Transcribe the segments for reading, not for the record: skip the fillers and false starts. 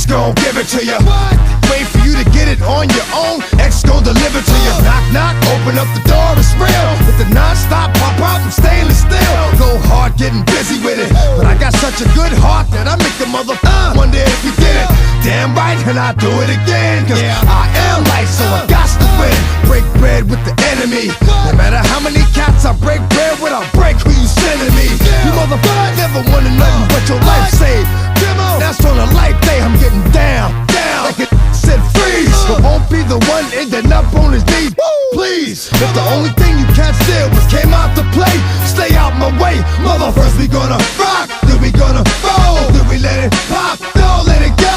gon' give it to you. Wait for you to get it on your own, X gon' deliver to you. Knock, knock, open up the door, it's real. With the non-stop pop-out and stainless steel. Go hard getting busy with it, but I got such a good heart that I make the mother wonder if you did it. Damn right, and I do it again, cause I am light, so I got to win. Break bread with the enemy. No matter how many cats I break bread with, I'll break who you sending me. You motherfuckers never wanted nothing but your life saved. That's on a life day, I'm getting down, down. Like it said freeze, but won't be the one ending up on his knees. Please, if the only thing you can't steal was came out to play, stay out my way. Mother, first we gonna rock, then we gonna roll, then we let it pop, don't let it go.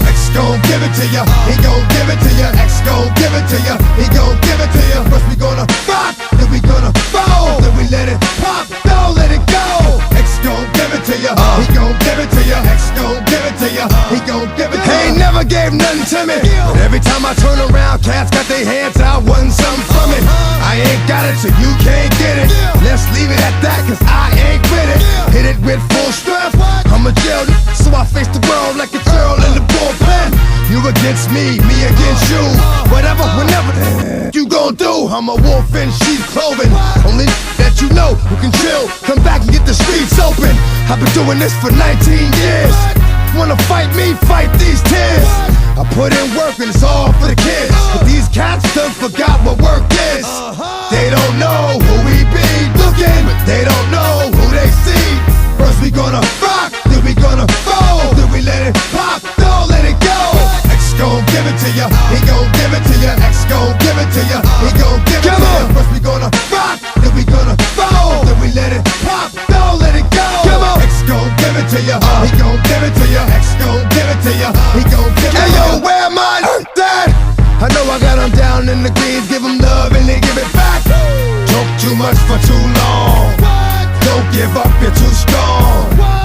X gon' give it to ya, he gon' give it to ya. X gon' give it to ya, he gon' give it to ya. First we gonna rock, then we gonna roll, then we let it pop, don't let it go. X gon' give it to ya, he gon' give it to ya. X gon' give it to ya, he gon' give it to ya. He ain't never gave nothing to me, but every time I turn around, cats got their hands out, wanting something from it. I ain't got it, so you can't get it. Let's leave it at that, cause I ain't with it. Hit it with full strength, I'm a jail, so I face the world like a girl in the bullpen. You against me, me against you. Whatever, whenever you gon' do, I'm a wolf in sheep's clothing. Only that you know who can chill, come back and get the streets open. I've been doing this for 19 years. Wanna fight me, fight these tears. I put in work and it's all for the kids, but these cats done forgot what work is. They don't know who we be looking, but they don't know who they see. First we gonna rock, then we gonna roll, then we let it pop, don't let it go. X gon' give it to ya, he gon' give it to ya. X gon' give it to ya, he gon' give it to ya. First we gonna rock, then we gonna roll, then we let it pop, don't let it go. X gon' give it to ya, he gon' give it to ya. X gon' give it to ya, he gon' give it to ya. Hey yo, where am I? Dad, I know I got them down in the greens, give them love and they give it back. Talk too much for too long, don't give up, you're too strong.